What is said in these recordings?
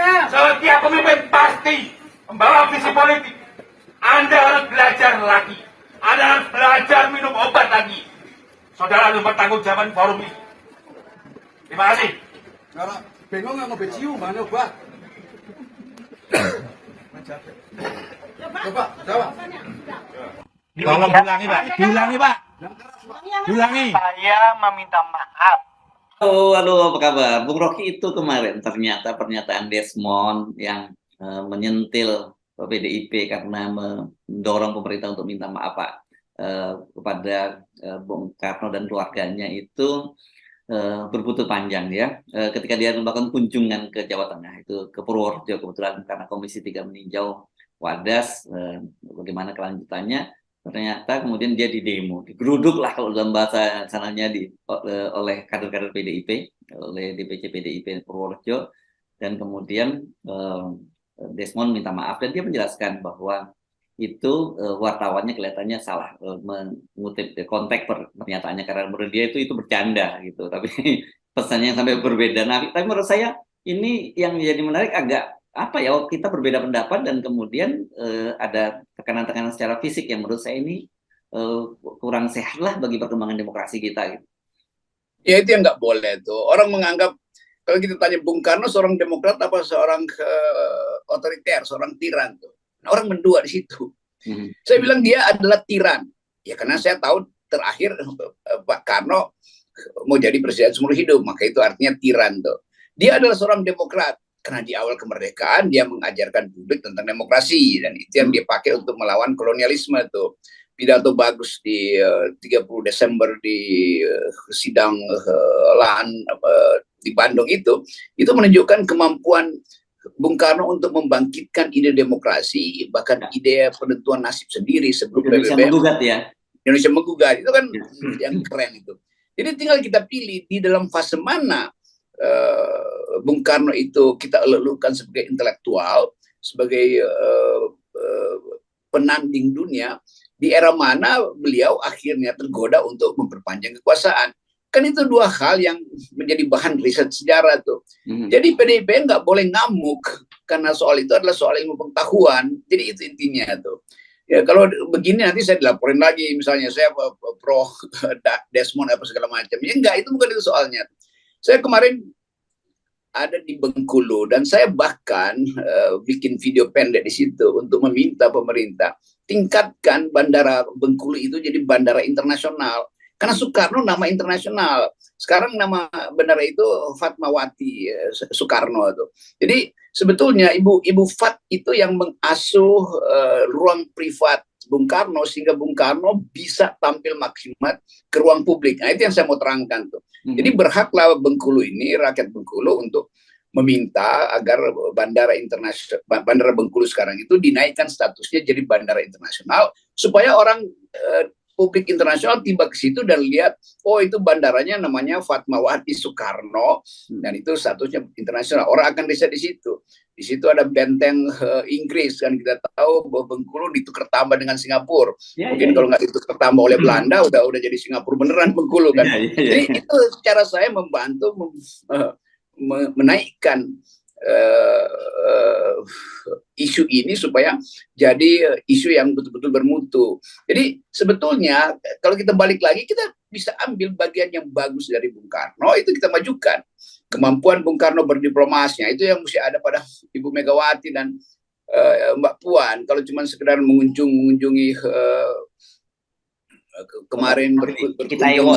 Setiap pemimpin pasti membawa visi politik. Anda harus belajar lagi. Anda harus belajar minum obat lagi. Saudara harus bertanggung jawab forum ini. Terima kasih. Kalau bingung nggak ngopi cium mana Pak? Coba, jawab. Tolong diulangi Pak. Diulangi Pak. Diulangi. Saya meminta maaf. Halo, apa kabar? Bung Rocky, itu kemarin ternyata pernyataan Desmond yang menyentil PDIP karena mendorong pemerintah untuk minta maaf Pak kepada Bung Karno dan keluarganya itu berbuntut panjang ya. Ketika dia melakukan kunjungan ke Jawa Tengah, itu ke Purworejo kebetulan karena Komisi 3 meninjau Wadas, bagaimana kelanjutannya. Ternyata kemudian dia didemo, digeruduk lah kalau dalam bahasa sananya oleh kader-kader PDIP, oleh DPC PDIP Purworejo, dan kemudian Desmond minta maaf dan dia menjelaskan bahwa itu wartawannya kelihatannya salah mengutip konteks pernyataannya karena menurut dia itu bercanda gitu, tapi pesannya sampai berbeda. Nah, tapi menurut saya ini yang jadi menarik agak apa ya, kita berbeda pendapat dan kemudian ada tekanan-tekanan secara fisik yang menurut saya ini kurang sehat lah bagi perkembangan demokrasi kita gitu. Ya itu yang nggak boleh tuh. Orang menganggap kalau kita tanya Bung Karno seorang demokrat apa seorang otoriter, seorang tiran tuh. Nah, orang mendua di situ. Saya bilang dia adalah tiran. Ya karena saya tahu terakhir Pak Karno mau jadi presiden seumur hidup, maka itu artinya tiran tuh. Dia adalah seorang demokrat. Karena di awal kemerdekaan dia mengajarkan publik tentang demokrasi dan itu yang dia pakai untuk melawan kolonialisme tuh. Pidato bagus di 30 Desember di sidang LAN di Bandung itu menunjukkan kemampuan Bung Karno untuk membangkitkan ide demokrasi, bahkan ide penentuan nasib sendiri sebelum Indonesia PBB. menggugat ya. Indonesia menggugat itu kan yang keren itu. Jadi tinggal kita pilih di dalam fase mana Bung Karno itu kita leluhkan sebagai intelektual, sebagai penanding dunia, di era mana beliau akhirnya tergoda untuk memperpanjang kekuasaan. Kan itu dua hal yang menjadi bahan riset sejarah tuh. Jadi PDIP nggak boleh ngamuk karena soal itu adalah soal ilmu pengetahuan. Jadi itu intinya tuh. Ya kalau begini nanti saya dilaporin lagi, misalnya saya pro Desmond apa segala macam. Ya enggak, itu bukan itu soalnya. Saya kemarin ada di Bengkulu dan saya bahkan bikin video pendek di situ untuk meminta pemerintah tingkatkan bandara Bengkulu itu jadi bandara internasional. Karena Soekarno nama internasional. Sekarang nama bandara itu Fatmawati Soekarno itu. Jadi sebetulnya Ibu Fat itu yang mengasuh ruang privat Bung Karno sehingga Bung Karno bisa tampil maksimal ke ruang publik. Nah, itu yang saya mau terangkan tuh. Jadi berhaklah Bengkulu ini, rakyat Bengkulu untuk meminta agar bandara Bengkulu sekarang itu dinaikkan statusnya jadi bandara internasional supaya orang publik internasional tiba ke situ dan lihat, oh itu bandaranya namanya Fatmawati Soekarno dan itu statusnya internasional. Orang akan riset di situ. Di situ ada benteng Inggris kan, kita tahu bahwa Bengkulu ditukar tambah dengan Singapura. Mungkin kalau nggak ditukar tambah oleh Belanda udah jadi Singapura beneran Bengkulu kan. Jadi itu cara saya membantu menaikkan isu ini supaya jadi isu yang betul-betul bermutu. Jadi sebetulnya kalau kita balik lagi kita bisa ambil bagian yang bagus dari Bung Karno itu kita majukan. Kemampuan Bung Karno berdiplomasnya itu yang mesti ada pada Ibu Megawati dan Mbak Puan. Kalau cuma sekedar mengunjungi kemarin berkunjung,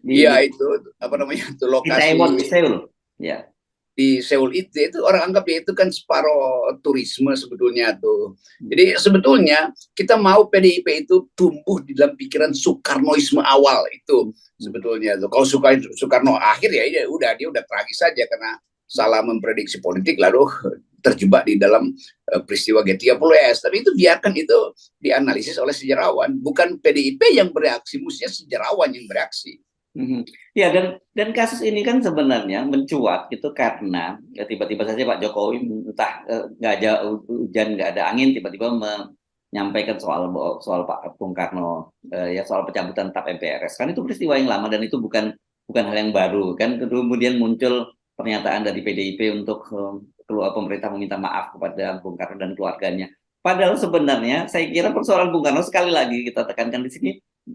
iya itu apa namanya itu lokasi di Seoul, ya. Di Seoul itu orang anggap ya itu kan separuh turisme sebetulnya tuh. Jadi sebetulnya kita mau PDIP itu tumbuh di dalam pikiran Soekarnoisme awal itu sebetulnya tuh. Kalau Soekarno akhir ya udah dia udah tragis saja karena salah memprediksi politik lalu terjebak di dalam peristiwa G30S. Tapi itu biarkan itu dianalisis oleh sejarawan, bukan PDIP yang bereaksi, mestinya sejarawan yang bereaksi. Ya dan kasus ini kan sebenarnya mencuat itu karena ya, tiba-tiba saja Pak Jokowi entah nggak ada hujan nggak ada angin tiba-tiba menyampaikan soal Pak Bung Karno ya soal pencabutan TAP MPRS kan itu peristiwa yang lama dan itu bukan hal yang baru kan kemudian muncul pernyataan dari PDIP untuk keluar pemerintah meminta maaf kepada Bung Karno dan keluarganya. Padahal sebenarnya saya kira persoalan Bung Karno sekali lagi kita tekankan di sini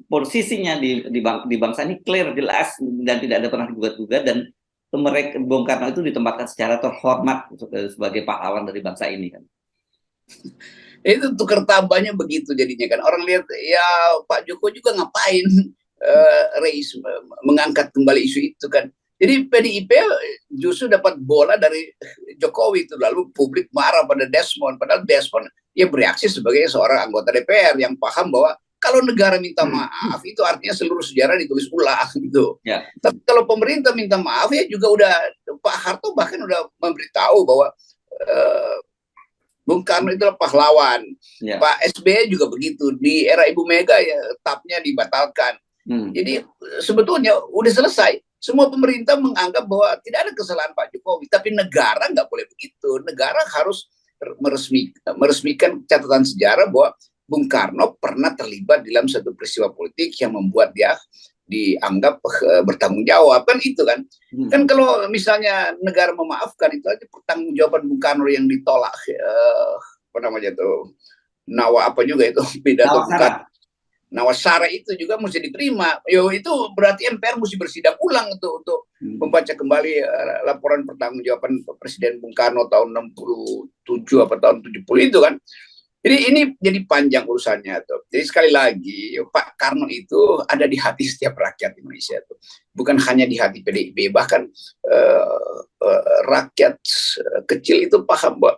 posisinya di bangsa ini clear, jelas dan tidak ada pernah digugat-gugat, dan mereka Bung Karno itu ditempatkan secara terhormat sebagai pahlawan dari bangsa ini kan. Itu tukar tambahnya begitu jadinya kan. Orang lihat ya Pak Joko juga ngapain mengangkat kembali isu itu kan. Jadi PDIP justru dapat bola dari Jokowi itu, lalu publik marah pada Desmond, padahal Desmond ya bereaksi sebagai seorang anggota DPR yang paham bahwa kalau negara minta maaf itu artinya seluruh sejarah ditulis ulang gitu. Ya. Tapi kalau pemerintah minta maaf ya juga udah Pak Harto bahkan udah memberitahu bahwa Bung Karno itu pahlawan. Ya. Pak SBY juga begitu, di era Ibu Mega ya TAP-nya dibatalkan. Jadi sebetulnya udah selesai. Semua pemerintah menganggap bahwa tidak ada kesalahan Pak Jokowi, tapi negara nggak boleh begitu. Negara harus meresmikan catatan sejarah bahwa Bung Karno pernah terlibat dalam satu peristiwa politik yang membuat dia dianggap bertanggung jawab kan itu kan. Kan kalau misalnya negara memaafkan itu aja pertanggungjawaban Bung Karno yang ditolak apa namanya tuh Nawa apa juga itu pidato Nawasara itu juga mesti diterima. Yo itu berarti MPR mesti bersidang ulang untuk membaca kembali laporan pertanggungjawaban Presiden Bung Karno tahun 67 apa tahun 70 itu kan. Jadi ini jadi panjang urusannya tuh. Jadi sekali lagi Pak Karno itu ada di hati setiap rakyat Indonesia tuh. Bukan hanya di hati PDIP, bahkan rakyat kecil itu paham bahwa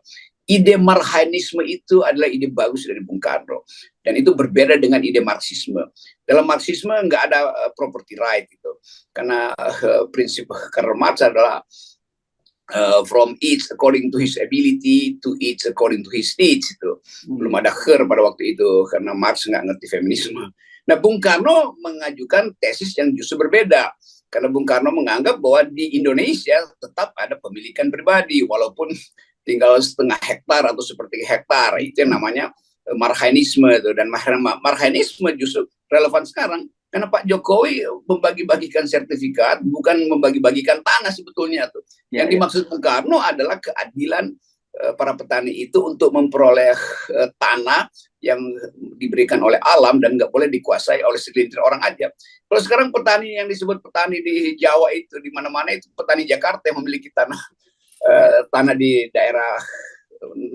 ide Marxisme itu adalah ide bagus dari Bung Karno. Dan itu berbeda dengan ide Marxisme. Dalam Marxisme nggak ada property right itu. Karena prinsip Karl Marx adalah from each according to his ability to each according to his needs itu. Belum ada her pada waktu itu karena Marx nggak ngerti feminisme. Nah, Bung Karno mengajukan tesis yang justru berbeda. Karena Bung Karno menganggap bahwa di Indonesia tetap ada pemilikan pribadi walaupun tinggal setengah hektar atau seperti hektar. Itu yang namanya Marxisme itu. Dan Marxisme justru relevan sekarang karena Pak Jokowi membagi-bagikan sertifikat, bukan membagi-bagikan tanah sebetulnya tuh. Yang dimaksud Bung Karno adalah keadilan para petani itu untuk memperoleh tanah yang diberikan oleh alam dan nggak boleh dikuasai oleh segelintir orang aja. Kalau sekarang petani yang disebut petani di Jawa itu di mana-mana itu petani Jakarta yang memiliki tanah di daerah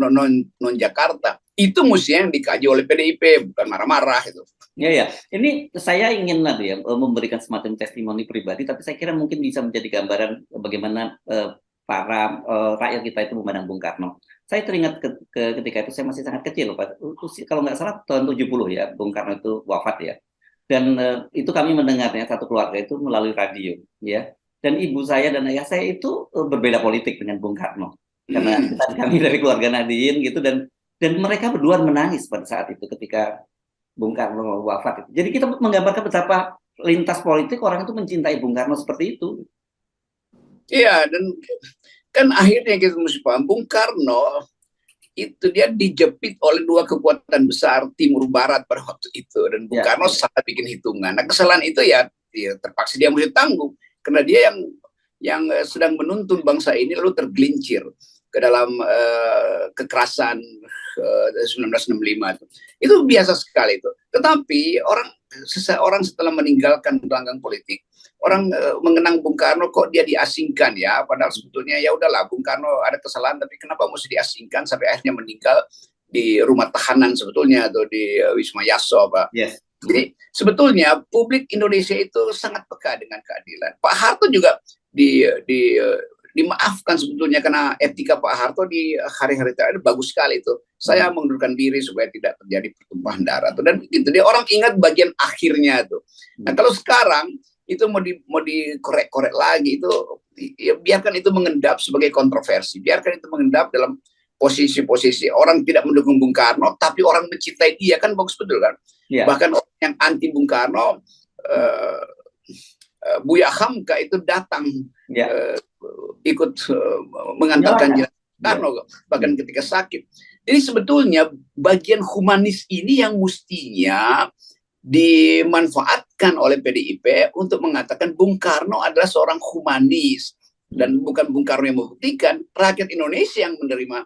non Jakarta. Itu mestinya yang dikaji oleh PDIP, bukan marah-marah itu. Ya. Ini saya ingin memberikan semacam testimoni pribadi, tapi saya kira mungkin bisa menjadi gambaran bagaimana para rakyat kita itu memandang Bung Karno. Saya teringat ketika itu saya masih sangat kecil, Pak. Kalau nggak salah tahun 70 ya, Bung Karno itu wafat ya. Dan itu kami mendengarnya satu keluarga itu melalui radio, ya. Dan ibu saya dan ayah saya itu berbeda politik dengan Bung Karno. Karena kami dari keluarga Nahdien gitu, dan mereka berdua menangis pada saat itu ketika Bung Karno wafat. Jadi kita menggambarkan betapa lintas politik orang itu mencintai Bung Karno seperti itu. Iya, dan kan akhirnya kita mesti paham Bung Karno itu dia dijepit oleh dua kekuatan besar timur barat pada waktu itu, dan Bung Karno salah bikin hitungan. Nah, kesalahan itu ya terpaksa dia mesti tanggung karena dia yang sedang menuntun bangsa ini lalu tergelincir ke dalam kekerasan 1965 itu biasa sekali itu. Tetapi seseorang setelah meninggalkan gelanggang politik, orang mengenang Bung Karno kok dia diasingkan ya, padahal sebetulnya ya udahlah Bung Karno ada kesalahan, tapi kenapa mesti diasingkan sampai akhirnya meninggal di rumah tahanan sebetulnya atau di Wisma Yaso, Pak. Yes. Jadi sebetulnya publik Indonesia itu sangat peka dengan keadilan. Pak Harto juga dimaafkan sebetulnya karena etika Pak Harto di hari-hari terakhir bagus sekali itu. Saya mengundurkan diri supaya tidak terjadi pertumpahan darah tuh, dan gitu dia orang ingat bagian akhirnya tuh. Nah, kalau sekarang itu mau dikorek-korek lagi itu ya, biarkan itu mengendap sebagai kontroversi. Biarkan itu mengendap dalam posisi-posisi orang tidak mendukung Bung Karno tapi orang mencintai dia, kan bagus betul kan. Yeah. Bahkan orang yang anti Bung Karno Buya Hamka itu datang ikut mengantarkan Karno bahkan ketika sakit. Jadi sebetulnya bagian humanis ini yang mestinya dimanfaatkan oleh PDIP untuk mengatakan Bung Karno adalah seorang humanis. dan bukan Bung Karno yang membuktikan, rakyat Indonesia yang menerima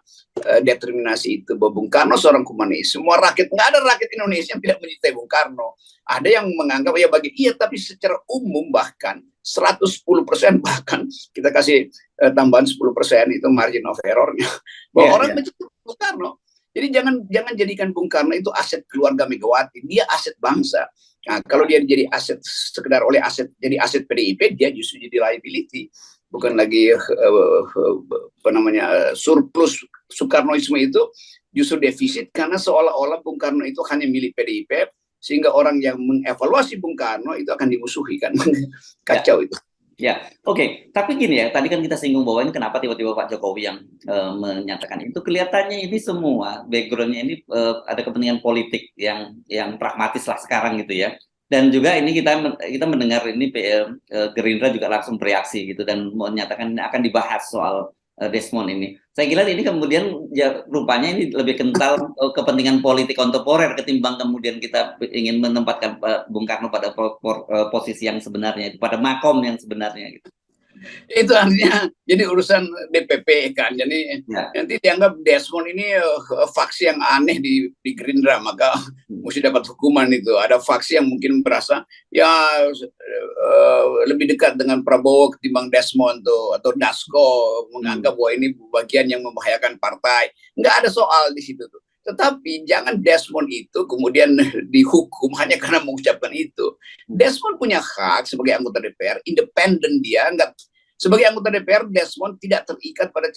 determinasi itu bahwa Bung Karno seorang komunis. Semua rakyat, nggak ada rakyat Indonesia yang tidak mencintai Bung Karno. Ada yang menganggap ya tapi secara umum bahkan 110% bahkan kita kasih tambahan 10% itu margin of errornya bahwa orang mencintai Bung Karno. Jadi jangan jadikan Bung Karno itu aset keluarga Megawati, dia aset bangsa. Nah, kalau dia jadi aset sekedar jadi aset PDIP, dia justru jadi liability, bukan lagi surplus. Soekarnoisme itu justru defisit karena seolah-olah Bung Karno itu hanya milik PDIP, sehingga orang yang mengevaluasi Bung Karno itu akan dimusuhi kan. Kacau itu. Ya, oke. Tapi gini ya, tadi kan kita singgung bahwa ini kenapa tiba-tiba Pak Jokowi yang menyatakan itu. Kelihatannya ini semua backgroundnya ini ada kepentingan politik yang pragmatis lah sekarang gitu ya. Dan juga ini kita mendengar ini Gerindra juga langsung bereaksi gitu dan menyatakan akan dibahas soal Desmond ini. Saya kira ini kemudian ya, rupanya ini lebih kental kepentingan politik kontemporer ketimbang kemudian kita ingin menempatkan Bung Karno pada posisi yang sebenarnya, pada makom yang sebenarnya gitu. Itu artinya jadi urusan DPP kan, jadi nanti dianggap Desmond ini faksi yang aneh di Gerindra, maka mesti dapat hukuman itu. Ada faksi yang mungkin merasa ya lebih dekat dengan Prabowo ketimbang Desmond tuh, atau Dasko menganggap bahwa ini bagian yang membahayakan partai. Nggak ada soal di situ tuh. Tetapi jangan Desmond itu kemudian dihukum hanya karena mengucapkan itu. Desmond punya hak sebagai anggota DPR, independen dia, enggak. Sebagai anggota DPR, Desmond tidak terikat pada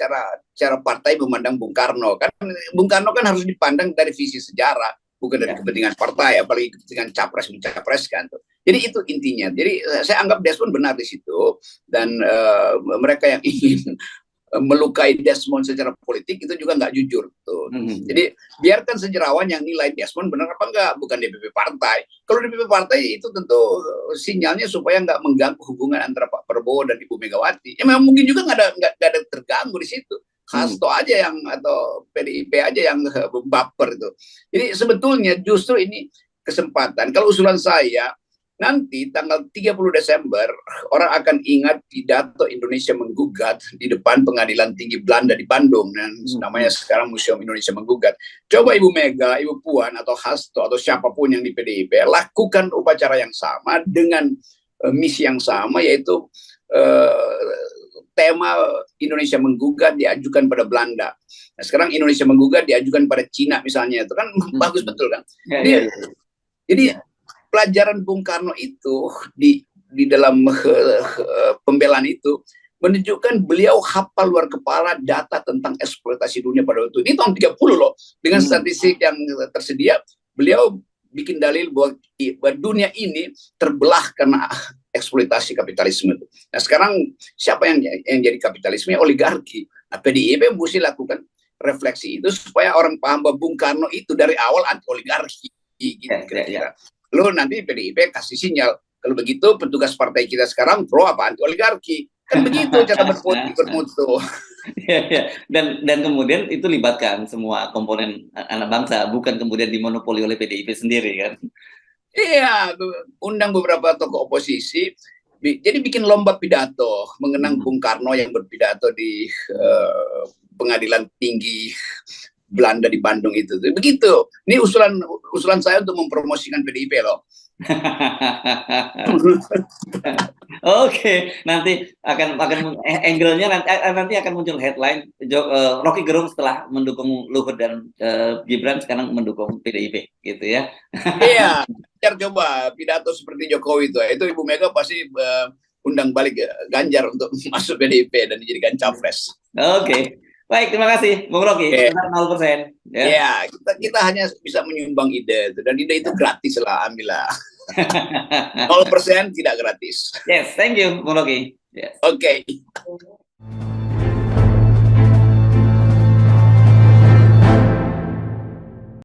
cara partai memandang Bung Karno. Kan Bung Karno kan harus dipandang dari visi sejarah, bukan dari kepentingan partai, apalagi kepentingan capres mencapres kan. Jadi itu intinya. Jadi saya anggap Desmond benar di situ, dan mereka yang ingin melukai Desmond secara politik itu juga nggak jujur tuh. Jadi biarkan sejarawan yang nilai Desmond benar apa enggak, bukan DPP partai. Kalau DPP partai itu tentu sinyalnya supaya nggak mengganggu hubungan antara Pak Prabowo dan Ibu Megawati. Ya memang mungkin juga nggak ada terganggu di situ. Hasto aja atau PDIP aja yang baper itu. Jadi sebetulnya justru ini kesempatan. Kalau usulan saya, nanti tanggal 30 Desember orang akan ingat pidato Indonesia Menggugat di depan Pengadilan Tinggi Belanda di Bandung, dan namanya sekarang Museum Indonesia Menggugat. Coba Ibu Mega, Ibu Puan atau Hasto atau siapapun yang di PDIP lakukan upacara yang sama dengan misi yang sama, yaitu tema Indonesia Menggugat diajukan pada Belanda. Nah, sekarang Indonesia Menggugat diajukan pada Cina misalnya, itu kan bagus betul kan? Jadi pelajaran Bung Karno itu di dalam pembelaan itu menunjukkan beliau hafal luar kepala data tentang eksploitasi dunia pada waktu itu. Ini tahun 30 loh. Dengan statistik yang tersedia, beliau bikin dalil bahwa dunia ini terbelah karena eksploitasi kapitalisme itu. Nah sekarang siapa yang jadi kapitalisme? Oligarki. Nah PDIP mesti lakukan refleksi itu supaya orang paham bahwa Bung Karno itu dari awal anti oligarki. Gitu, kira-kira. Lalu nanti PDIP kasih sinyal, kalau begitu petugas partai kita sekarang pro apa anti oligarki, kan begitu cara bermutu. Dan kemudian itu libatkan semua komponen anak bangsa, bukan kemudian dimonopoli oleh PDIP sendiri kan? Iya, undang beberapa tokoh oposisi, jadi bikin lomba pidato mengenang Bung Karno yang berpidato di Pengadilan Tinggi Belanda di Bandung itu. Begitu. Ini usulan saya untuk mempromosikan PDIP loh. Oke, nanti akan angle-nya nanti akan muncul headline Rocky Gerung setelah mendukung Luhut dan Gibran sekarang mendukung PDIP gitu ya. Iya, coba pidato seperti Jokowi itu Ibu Mega pasti undang balik Ganjar untuk masuk PDIP dan dijadikan capres. Oke. Baik, terima kasih, Bung Rocky. 0%. Ya, kita hanya bisa menyumbang ide itu, dan ide itu gratis lah, ambillah. 0% tidak gratis. Yes, thank you, Bung Rocky. Yes. Oke.